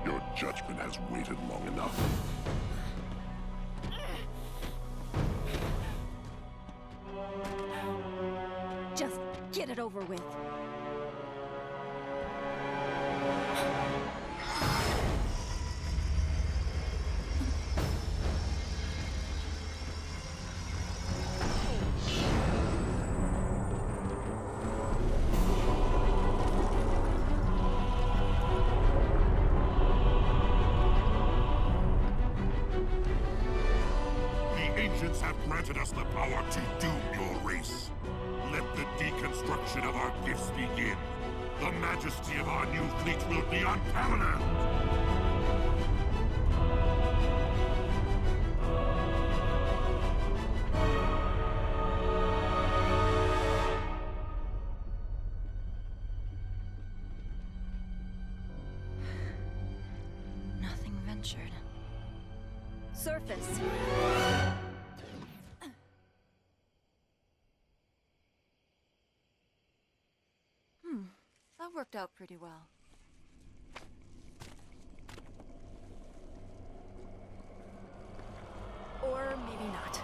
Your judgment has waited long enough. Just get it over with. The ancients have granted us the power to doom your race. Let the deconstruction of our gifts begin. The majesty of our new fleet will be unparalleled. Nothing ventured. Surface. That worked out pretty well. Or maybe not.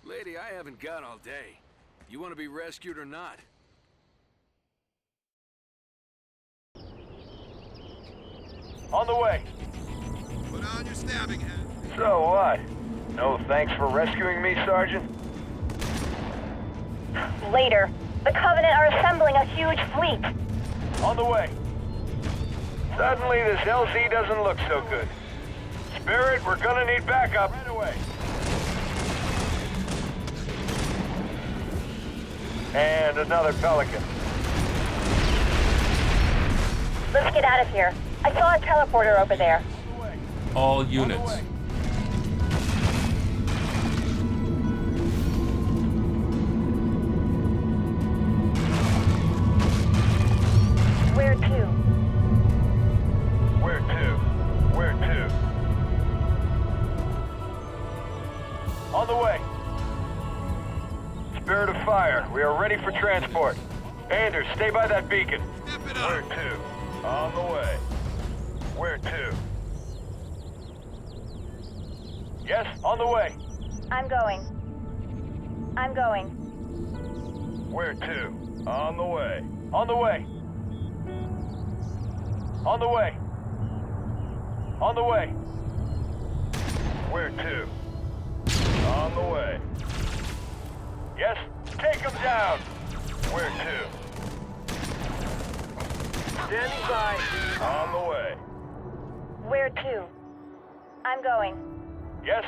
Lady, I haven't got all day. You want to be rescued or not? On the way. Put on your stabbing hat. So what? No thanks for rescuing me, Sergeant? Later, the Covenant are assembling a huge fleet. On the way. Suddenly, this LZ doesn't look so good. Spirit, we're gonna need backup right away. And another Pelican. Let's get out of here. I saw a teleporter over there. All units. Where to? Where to? Where to? On the way. Spirit of Fire, we are ready for transport. Anders, stay by that beacon. Step it Where up. to? On the way. Where to? Yes, on the way. I'm going. I'm going. Where to? On the way. On the way. On the way. On the way. Where to? On the way. Yes, take him down. Where to? Standing by. On the way. Where to? I'm going. Yes.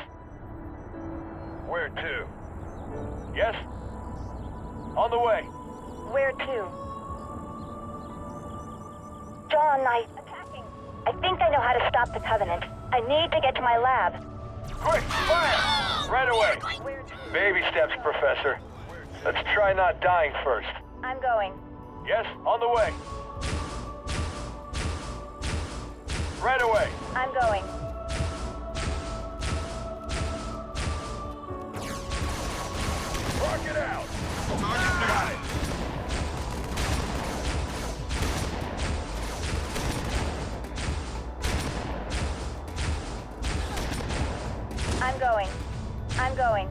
Where to? Yes. On the way. Where to? John, attacking. I think I know how to stop the Covenant. I need to get to my lab. Quick, fire! Right away. Where to? Baby steps, Professor. Let's try not dying first. I'm going. Yes, on the way. Right away. I'm going. Rock it out. Target Got it. I'm going. I'm going.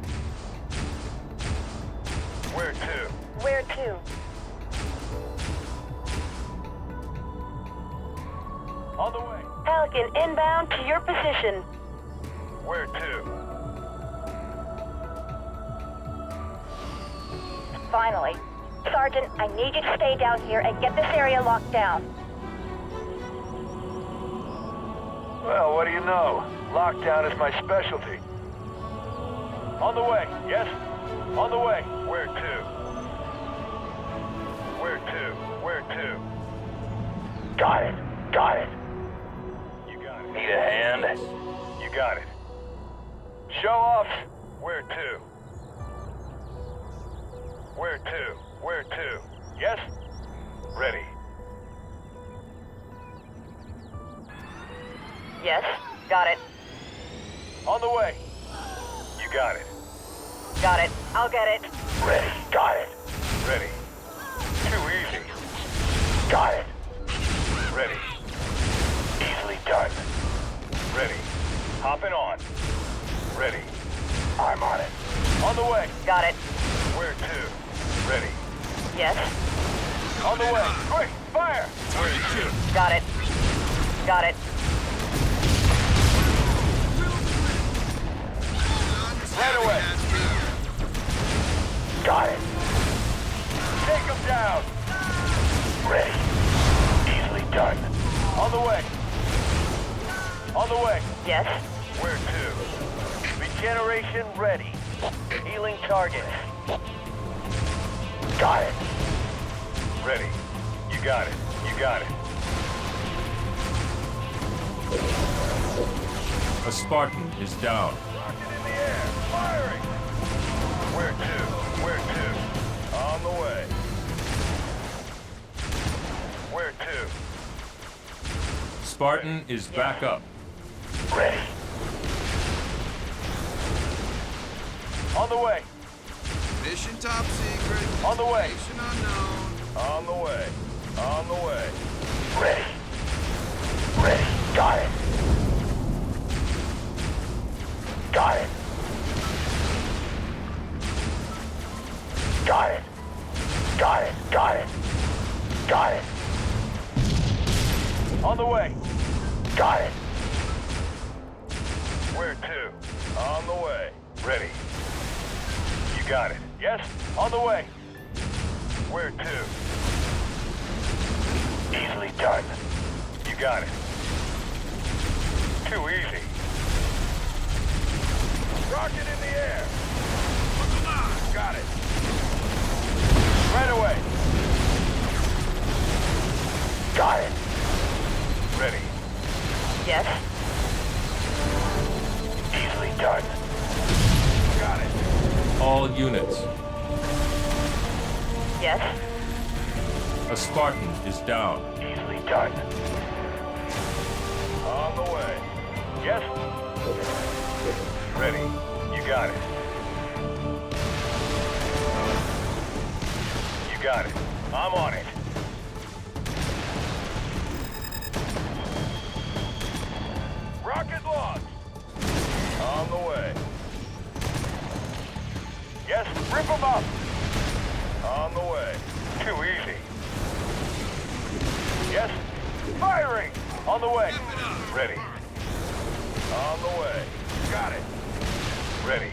Where to? Where to? On the way. Pelican inbound to your position. Where to? Finally. Sergeant, I need you to stay down here and get this area locked down. Well, what do you know? Lockdown is my specialty. On the way. Yes? On the way. Where to? Where to? Where to? Got it. Got it. You got it. Need a hand? You got it. Show off. Where to? Where to? Where to? Yes? Ready. Yes, got it. On the way. got it. Got it. I'll get it. Ready. Got it. Ready. Too easy. Got it. Ready. Easily done. Ready. Hopping on. Ready. I'm on it. On the way. Got it. Where to? Ready. Yes. On the way. Quick, fire! Target two. Got it. Got it. Right away. Got it. Take him down. Ready. Easily done. On the way. On the way. Yes. Where to? Regeneration ready. Healing target. Got it. Ready. You got it. You got it. A Spartan is down. Rocket in the air. Firing. Where to? Where to? On the way. Where to? Spartan is back up. Ready. On the way. Mission top secret. On the way. Mission unknown. On the way. On the way. Ready. Ready. Got it. Got it. Got it. Got it. Got it. Got it. On the way. Got it. Where to? On the way. Ready. You got it. Yes? On the way. Where to? Easily done. You got it. Too easy. Rocket in the air. Got it. Right away. Got it. Ready. Yes. Easily done. Got it. All units. Yes. A Spartan is down. Easily done. On the way. Yes? Ready. You got it. You got it. I'm on it. Rocket launched. On the way. Yes, rip them up. On the way. Too easy. Yes, firing. On the way. Ready. On the way. Got it. Ready.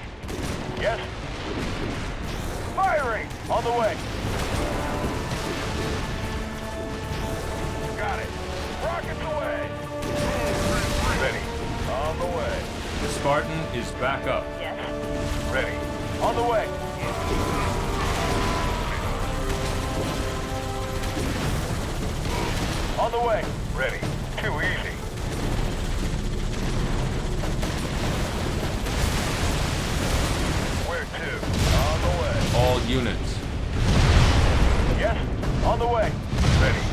Yes. Firing. On the way. Got it. Rockets away. Ready. On the way. Spartan is back up. Yes. Ready. On the way. On the way. Ready. Too easy. Where to? On the way. All units. Yes. On the way. Ready.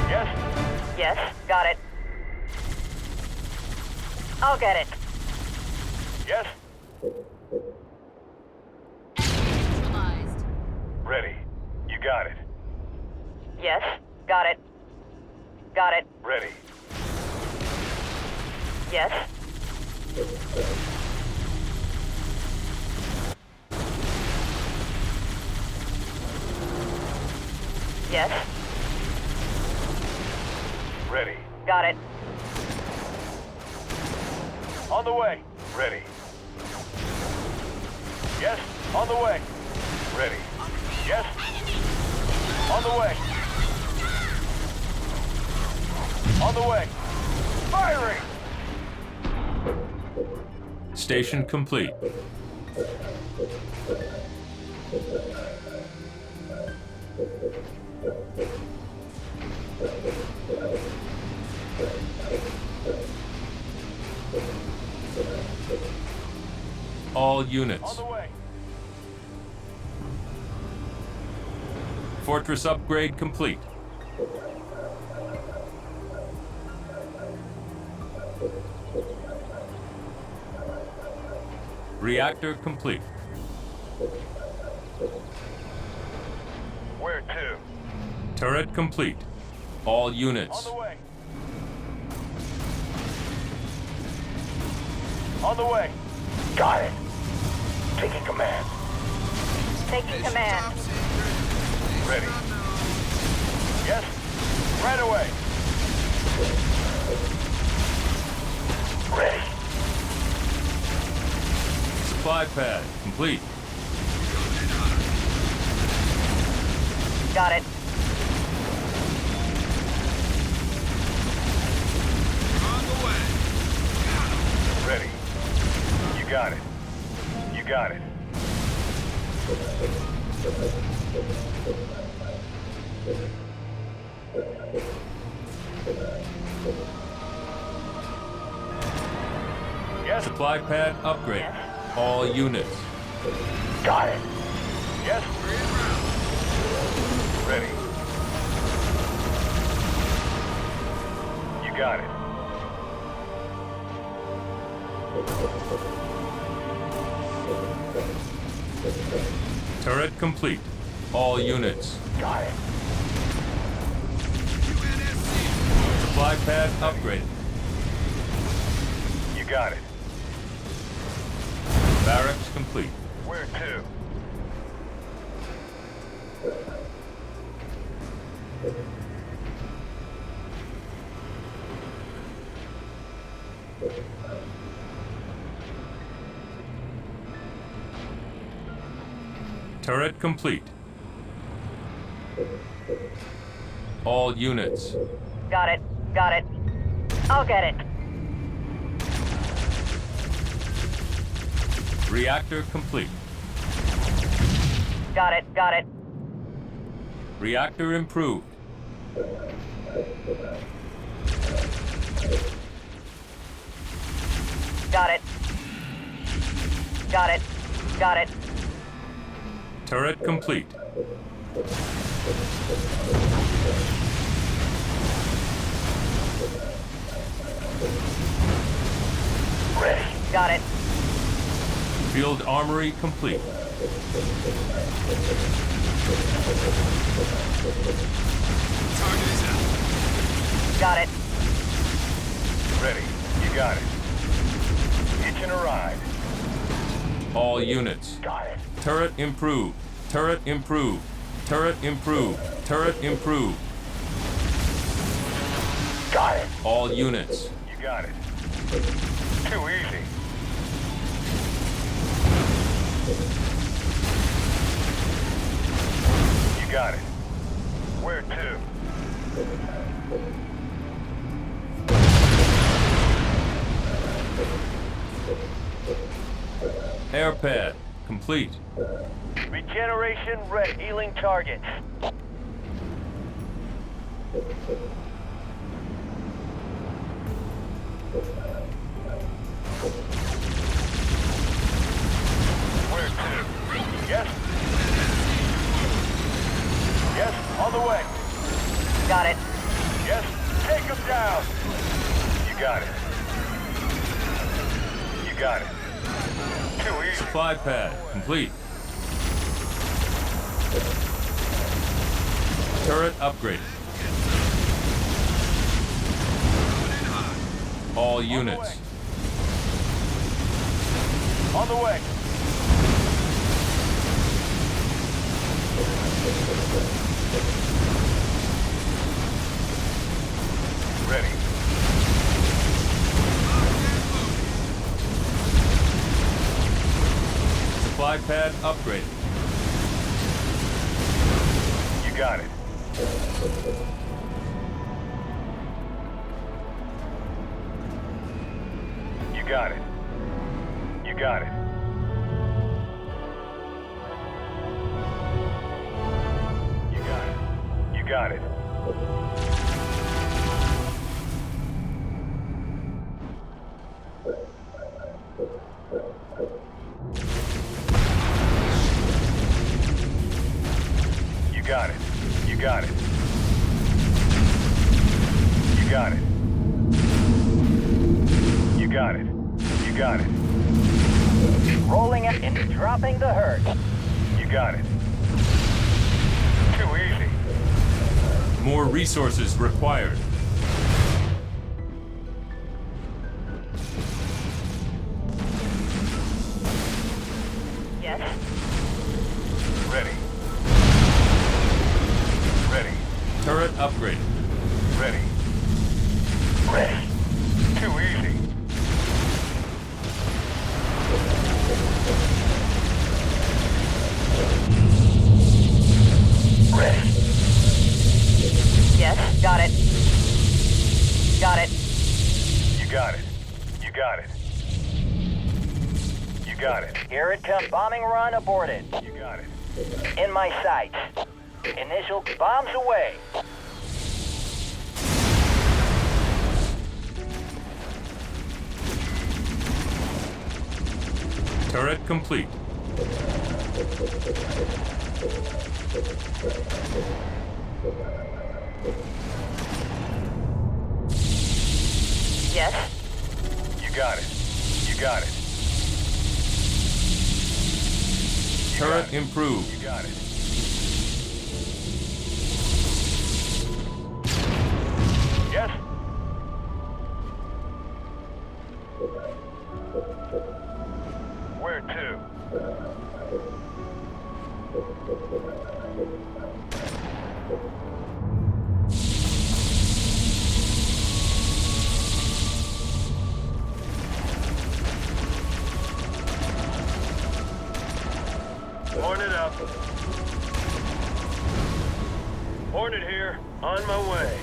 Yes. Yes. Got it. I'll get it. Yes. Neutralized. Ready. You got it. Yes. Got it. Got it. Ready. Yes. Yes. Ready. Got it. On the way. Ready. Yes. On the way. Ready. Yes. On the way. On the way. Firing! Station complete. All units. On the way. Fortress upgrade complete. Reactor complete. Where to? Turret complete. All On units. the way. On the way. Got it. Taking command. Taking Mission command. top secret. Station Ready. unknown. Yes. Right away. Ready. Supply pad complete. Got it. On the way. Ready. You got it. You got it. Yes. Supply pad upgrade. All units. Got it. Yes. Ready. You got it. Turret complete. All units. Got it. Supply pad upgraded. You got it. Barracks complete. Where to? Turret complete. All units. Got it. Got it. I'll get it. Reactor complete. Got it. Got it. Reactor improved. Got it. Got it. Got it. Turret complete. Ready. Got it. Field armory complete. Target is out. Got it. Ready. You got it. Hitching a ride. All units. Got it. Turret improved. Turret improved. Turret improved. Turret improved. Got it. All units. You got it. Too easy. You got it. Where to? Air pad complete. Regeneration red. Healing targets. Where to? Yes? Yes, on the way. Got it. Yes, take him down. You got it. You got it. Too easy. Supply pad complete. Turret upgraded. All units. On the way. Ready. Supply pad upgraded. You got it. You got it. You got it. You got it. You got it. You got it. You got it. You got it. got it. You got it. Rolling out and dropping the hurt. You got it. Too easy. More resources required. Yes. Ready. Ready. Turret upgraded. Ready. Ready. Too easy. Ready. Yes. Got it. Got it. You got it. You got it. You got it. Here it comes. Bombing run aborted. You got it. In my sights. Initial bombs away. Turret complete. Yes. You got it. You got it. Turret improved. You got it. Yes? Where to? Hornet up. Hornet here. On my way.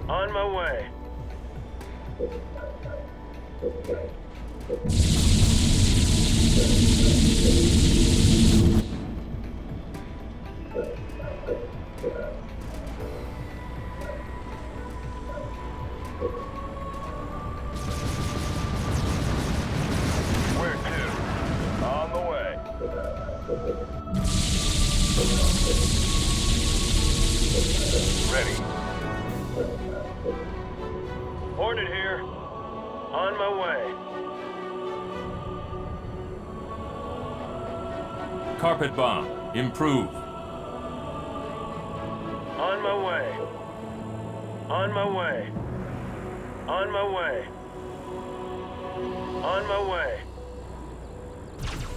On my way. Where to? On the way. Ready. Hornet here. On my way. Carpet bomb improved. On my way. On my way. On my way. On my way.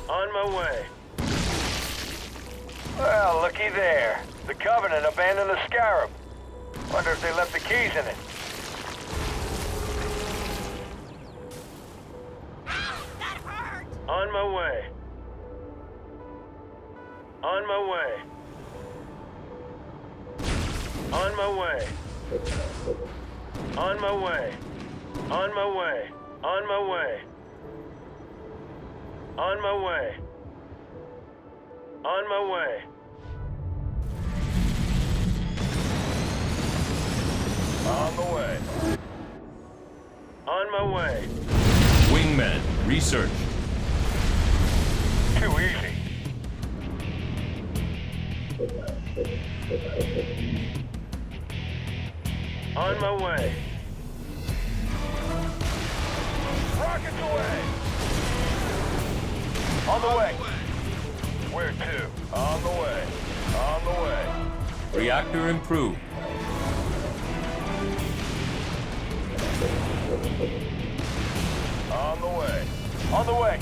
On my way. Well, looky there. The Covenant abandoned the Scarab. Wonder if they left the keys in it. On my way. On my way. On my way. On my way. On my way. On my way. On my way. On my way. On the way. On my way. Wingmen research. Too easy. On my way. Rockets away. On the way. Where to? On the way. On the way. Reactor improved. On the way. On the way.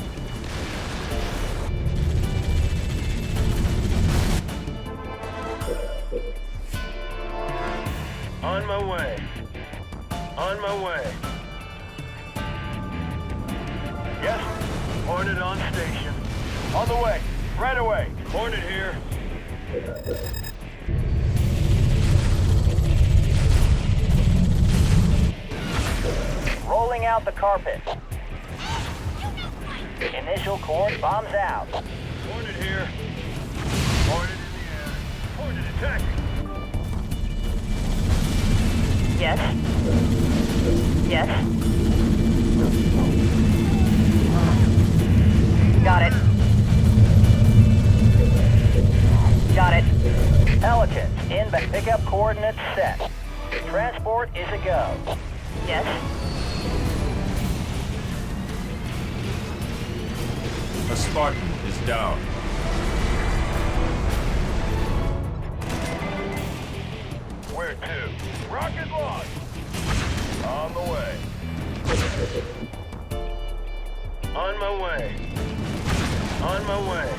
On my way. On my way. Yes. Hornet on station. On the way. Right away. Hornet here. Rolling out the carpet. Initial cord bombs out. Hornet here. Hornet in the air. Hornet attacking. Yes. Yes. Got it. Got it. Pelicans, inbound. Pickup coordinates set. Transport is a go. Yes? A Spartan is down. Where to? Rocket launch! On the way. On my way. On my way.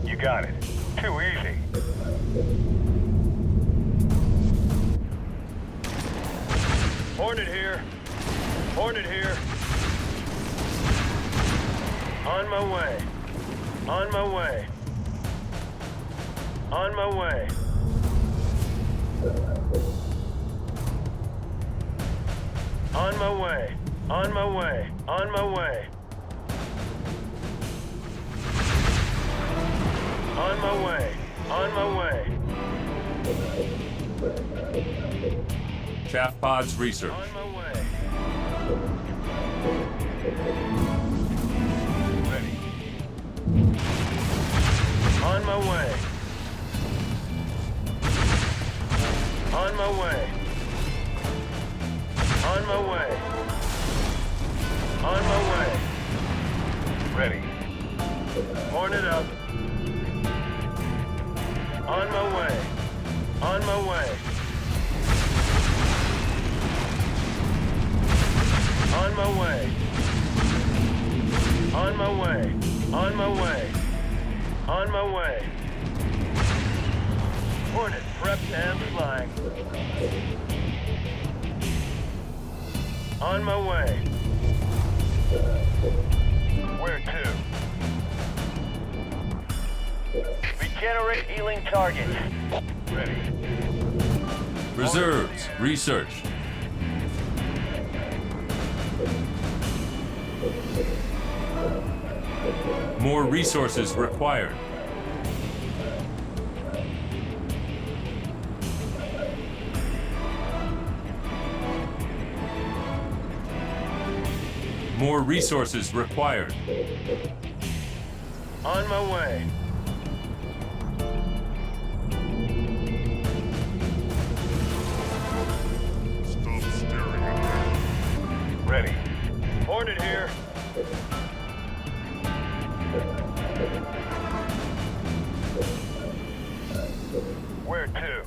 You got it. Too easy. Hornet here. Hornet here. On my way. On my way. On my way. On my way. On my way. On my way. On my way. On my way. Chaff pods research. On my way. Ready. On my way. On my way. On my way. On my way. Ready. Hornet up. On my way. On my way. On my way. On my way. On my way. On my way. Hornet prepped and flying. On my way. Where to? Regenerate healing targets. Ready. Reserves research. More resources required. More resources required. On my way. Stop staring at me. Ready. Hornet here. Where to?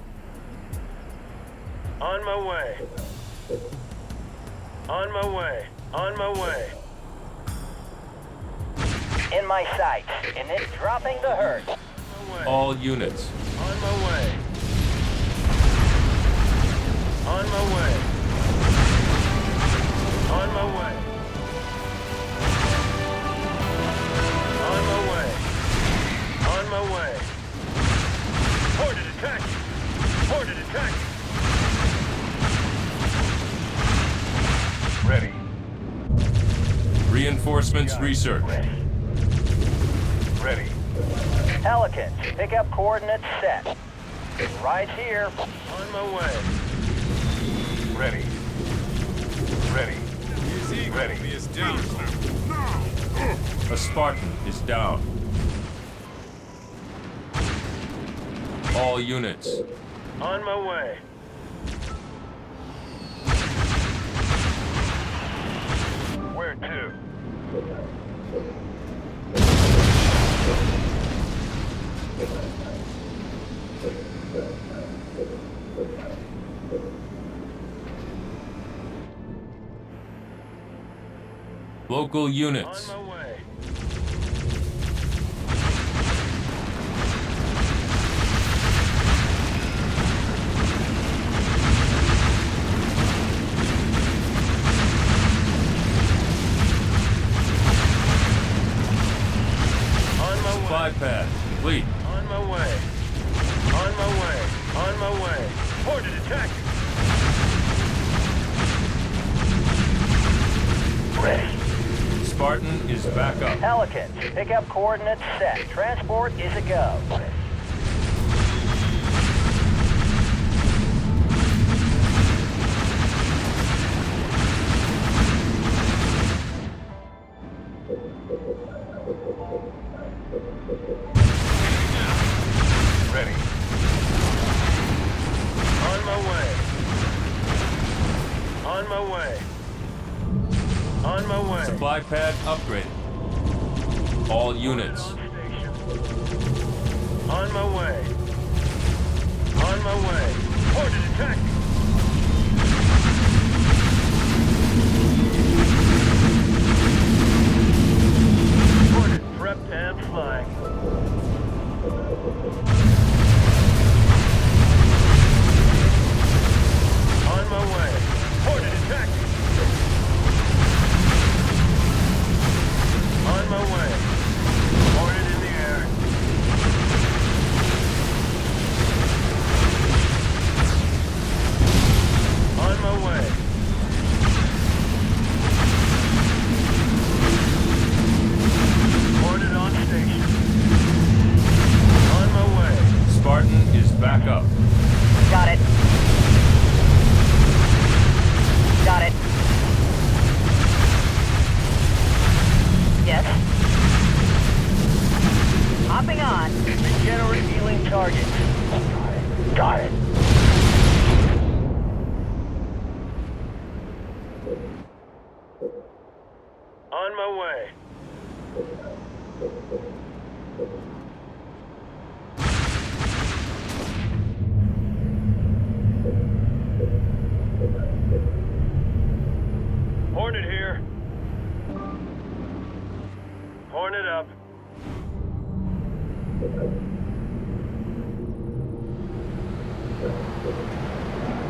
On my way. On my way. On my way. In my sights, and it's dropping the hurt. On my way. All units. On my way. On my way. On my way. On my way. On my way. Hornet attacking! Hornet attacking! Ready. Reinforcements research. Ready. Pelicans, pick up coordinates set. Right here. On my way. Ready. Ready. His ego Ready. is down. A Spartan is down. All units. On my way. Where to? Local units. On my way. Supply pad complete. On my way. On my way. On my way. Hornet attacking. Ready. Spartan is back up. Pelicans, pick up coordinates set. Transport is a go. On my way. On my way. Supply pad upgraded. All units. On station. On my way. On my way. Ordered attack. Ordered prepped and flying. On my way. Ordered attack. On my way. Ordered in the air. On my way. Ordered on station. On my way. Spartan is back up. Got it. Got it. Yes. Hopping on. Regenerate healing target. Got it. On my way. Hornet here. Hornet up.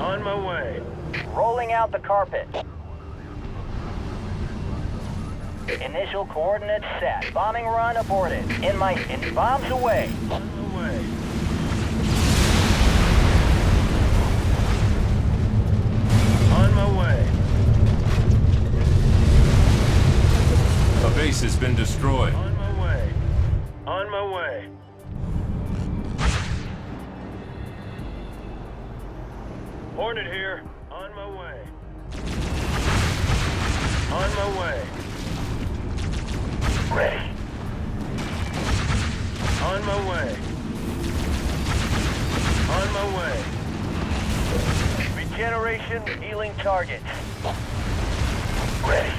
On my way. Rolling out the carpet. Initial coordinates set. Bombing run aborted. In bombs away. On my way. On my way. A base has been destroyed. On my way. On my way. Hornet here. On my way. On my way. Ready. On my way. On my way. Regeneration healing target. Ready.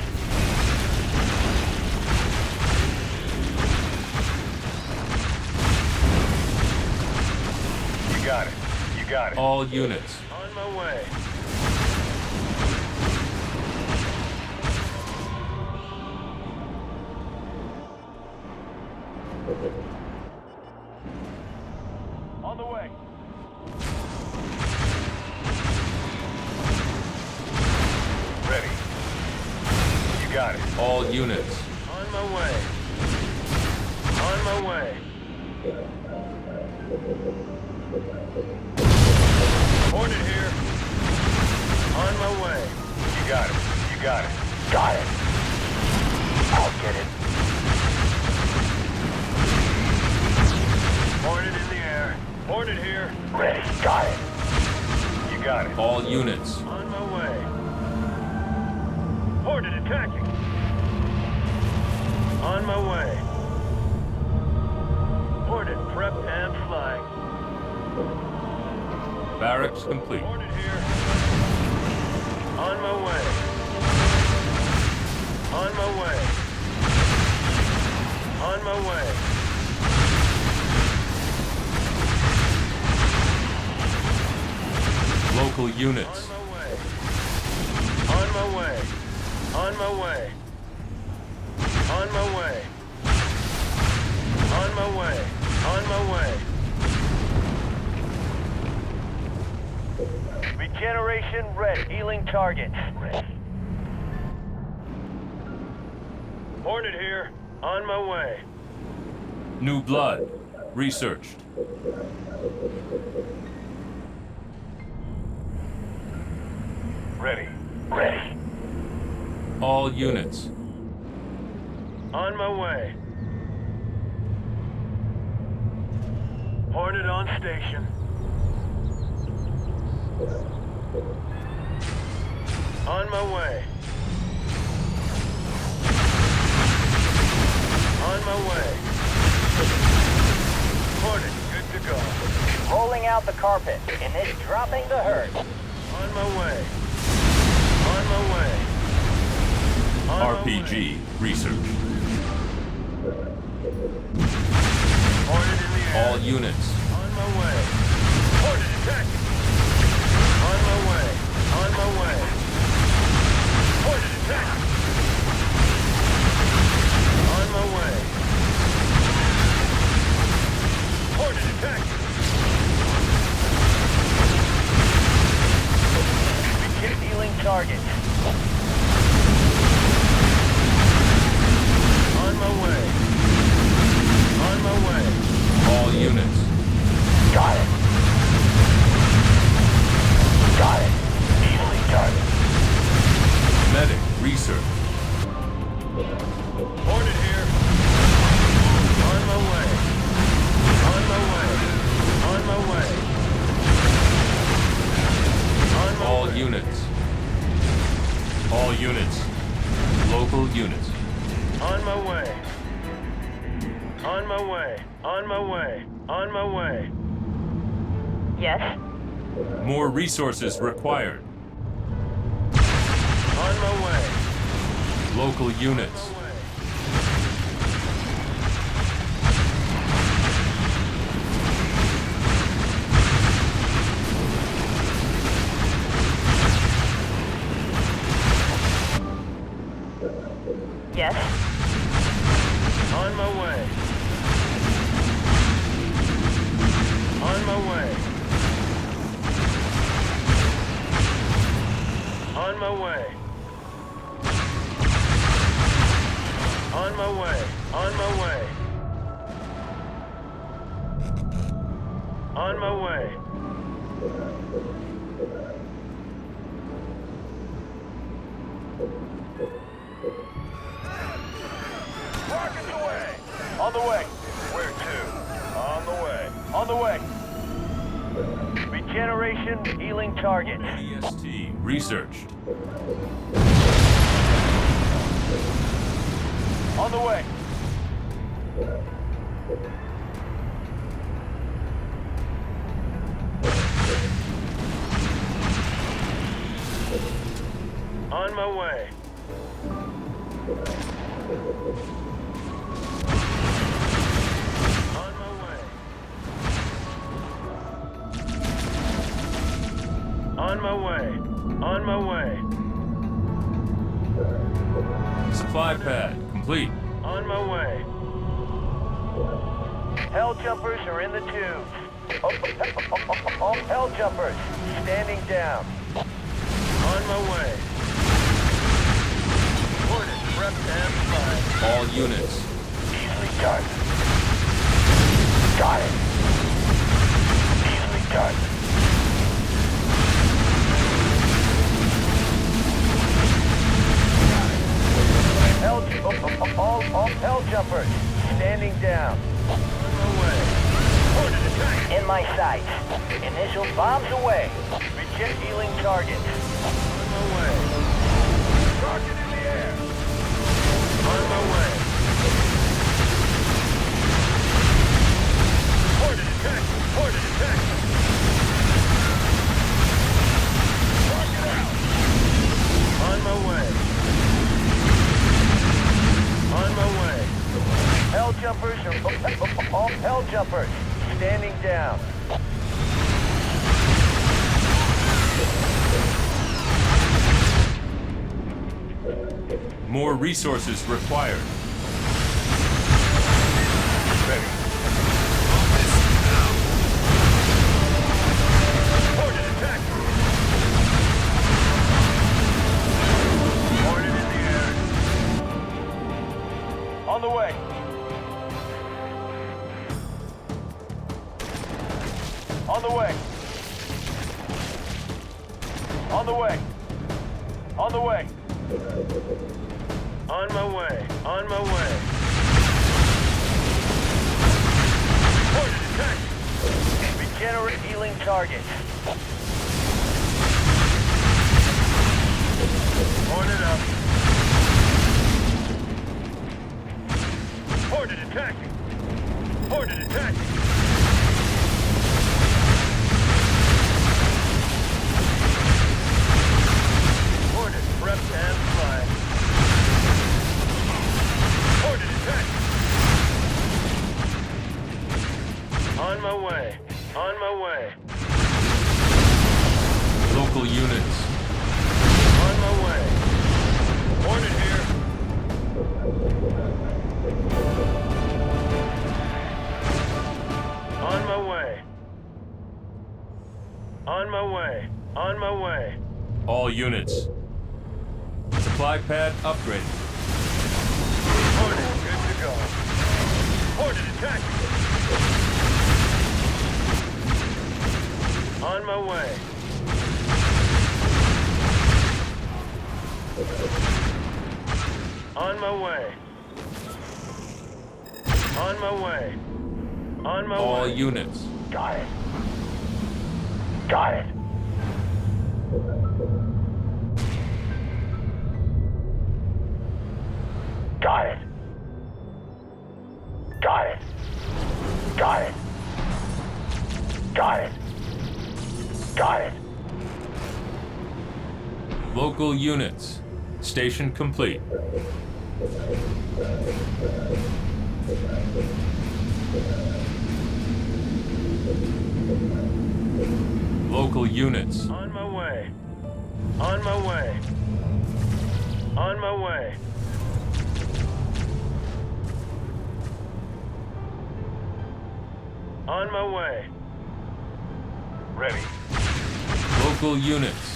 You got it. You got it. All units. On my way. On the way. Ready. You got it. All units. On my way. On my way. Hornet here. On my way. You got it. You got it. Got it. I'll get it. Hornet in the air. Hornet here. Ready. Got it. You got it. All units. On my way. Hornet attacking. On my way. Hornet prepped and flying. Barracks complete. Hornet here. On my way. On my way. On my way. Local units. On my way. On my way. On my way. On my way. On my way. On my way. Regeneration red. Healing target. Hornet here. On my way. New blood. Researched. Ready. Ready. All units. On my way. Hornet on station. On my way. On my way. Hornet, good to go. Rolling out the carpet. Dropping the herd. On my way. On my way. On my way. RPG research. Ordered in the air. All units. On my way. Ordered attack. On my way. On my way. Ordered attack. On my way. Ordered attack. Begin healing target. On my way. On my way. All units. Got it. Got it. Easily done. Medic research. Ordered here. On my way. On my way. On my way. On my All way. units. All units. Local units. On my way. On my way. On my way. On my way. Yes? More resources required. On my way. Local units. Yes? On my way. On my way. On my way. On my way. On my way. On my way. Rockets away! On the way. Where to? On the way. On the way. Regeneration healing target. EST research. On the way. On my way. On my way. On my way. On my way. Supply pad complete. On my way. Hell jumpers are in the tubes. All hell jumpers standing down. On my way. Ordered, prep and fine. All units. Easily done. Got it. Easily done. All hell jumpers standing down. On my way. Ordered attack. In my sights. Initial bombs away. Reject healing target. On my way. Rocket in the air. On my way. Ordered attack. Ordered attack. Rocket out. On my way. On my way. Hell jumpers are all hell jumpers standing down. More resources required. Ready. Ordered attack. Ordered in the air. On the way. On the way. On the way. On the way. On my way. On my way. Ordered attack. Regenerate healing target. Ordered up. Ordered attack. Ordered attack. Ordered. Local units. On my way. Hornet here. On my way. On my way. On my way. All units. Supply pad upgraded. Hornet, good to go. Hornet attack! On my way. On my way. On my way. On my way. All units. Got it. Got it. Got it. Got it. Got it. Got it. Got it. Local units. Station complete. Local units. On my way. On my way. On my way. On my way. Ready. Local units.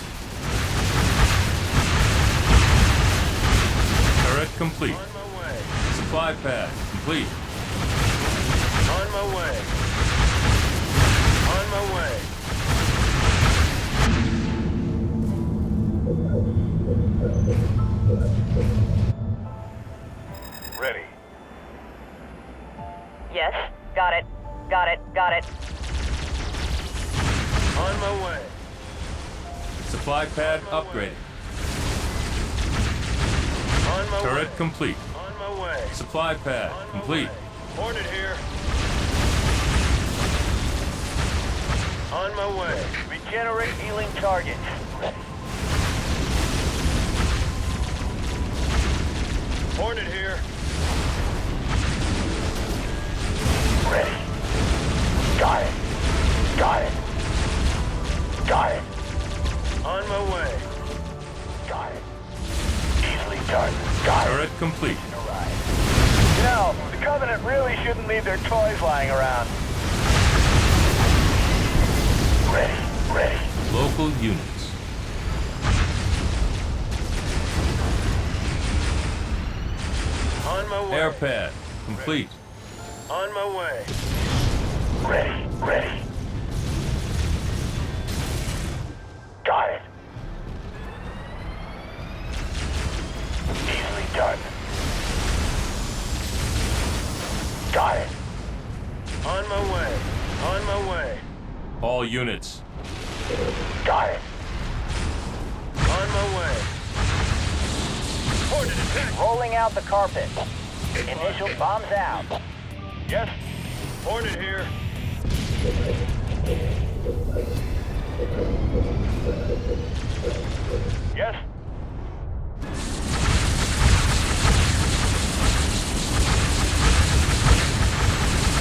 Turret complete. On my way. Supply pad complete. On my way. On my way. Ready. Yes, got it. Got it, got it. On my way. Supply pad upgraded. On my way. Turret complete. On my way. Supply pad On my complete. way. Hornet here. On my way. Regenerate healing target. Hornet here. Ready. Got it. Got it. Got it. On my way. Got it. Easily done. Got it. Turret complete. You know, the Covenant really shouldn't leave their toys lying around. Ready. Ready. Local units. On my way. Air pad complete. On my way. Ready, ready. Got it. Easily done. Got it. On my way. On my way. All units. Got it. On my way. Hornet attack. Rolling out the carpet. Initial bombs out. Yes. Hornet here. Yes.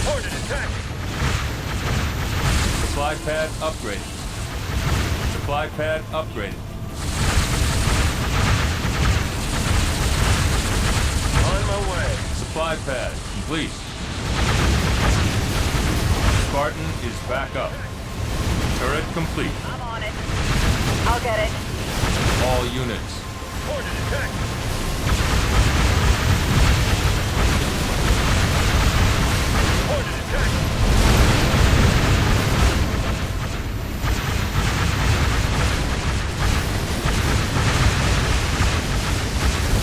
Hornet attack. Supply pad upgraded. Supply pad upgraded. On my way. Supply pad complete. Spartan is back up. Turret complete. I'm on it. I'll get it. All units. Hornet attack. Hornet attack.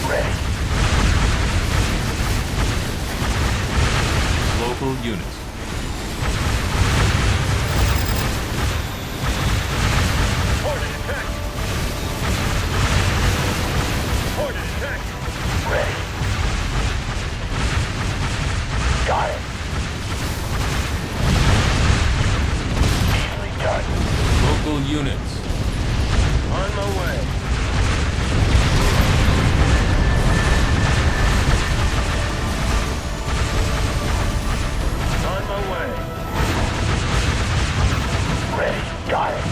Ready. Local units. Hornet attack. Hornet attack. Ready. Got it. Easily done. Local units. On my way. On my way. Ready. Got it.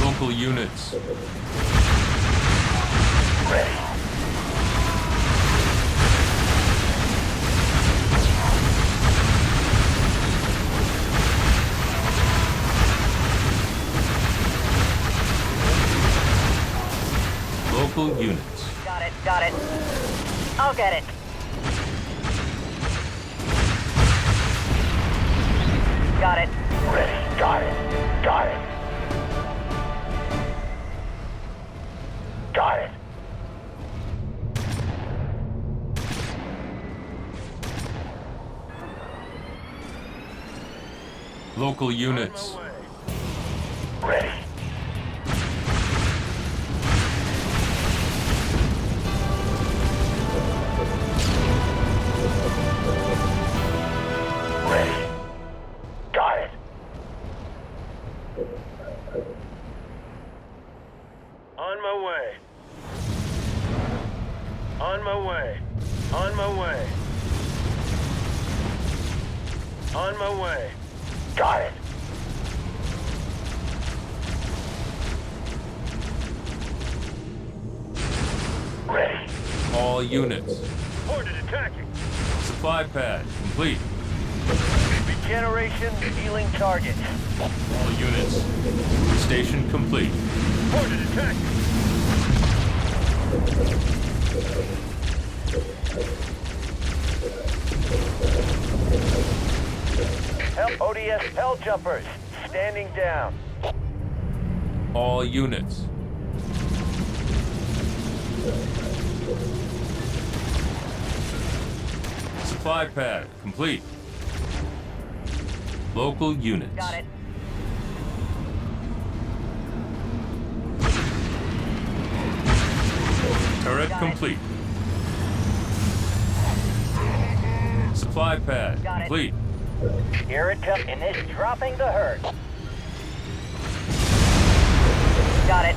Local Local units. Ready. Local units. Got it, got it. I'll get it. Got it. Ready. Got it. Got it. Got it. Local units. Ready. Ready. Got it. On my way. On my way. On my way. On my way. Got it. Ready. All units. Ordered attacking. Supply pad complete. Regeneration healing target. All units. Station complete. Ordered attacking. Help ODS hell jumpers. Standing down. All units. Supply pad complete. Local units. Got it. Turret Got it. complete. Supply pad Got it. complete. Here it comes. And this dropping the herd. Got it.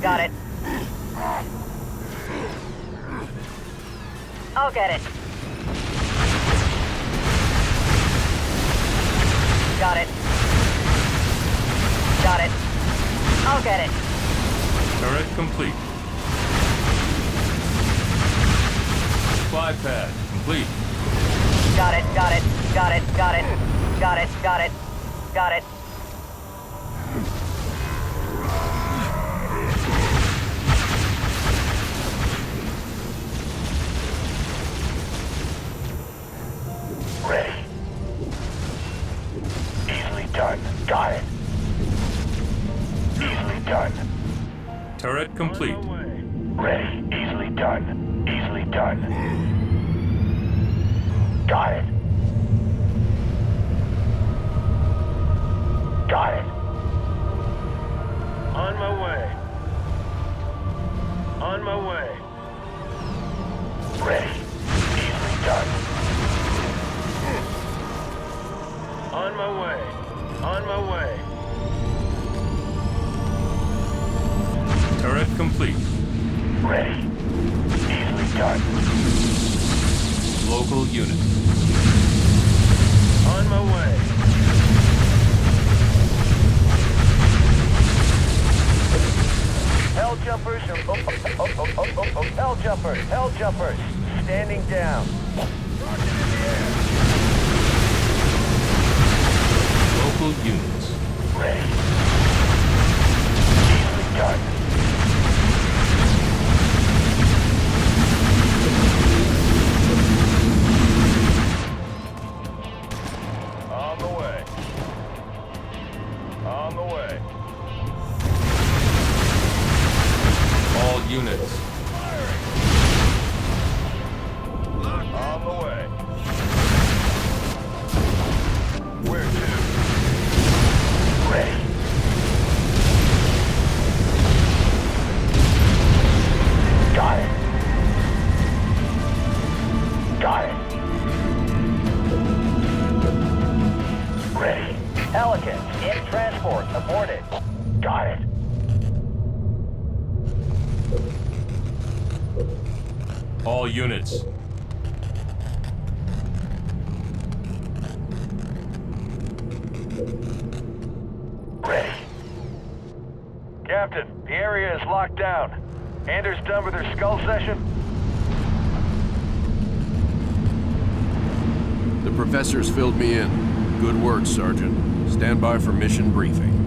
Got it. I'll get it. Got it. Got it. I'll get it. Turret complete. Supply pad complete. Got it, got it, got it, got it, got it, got it, got it. Ready. Easily done. Got it. Easily done. Turret complete. On my way. Ready. Easily done. Easily done. Got it. Got it. On my way. On my way. Ready. Easily done. On my way. On my way. Turret complete. Ready. Easily done. Local units. On my way. Hell jumpers are hell jumpers, hell jumpers. Standing down. Rocket in the air. Local units. Ready. Easily done. On the way. On the way. All units. On the way. Where to? Ready. Got it. Got it. Ready. Pelican in transport. Aborted. Got it. All units. Ready. Captain, the area is locked down. Anders done with her skull session? The professor's filled me in. Good work, Sergeant. Stand by for mission briefing.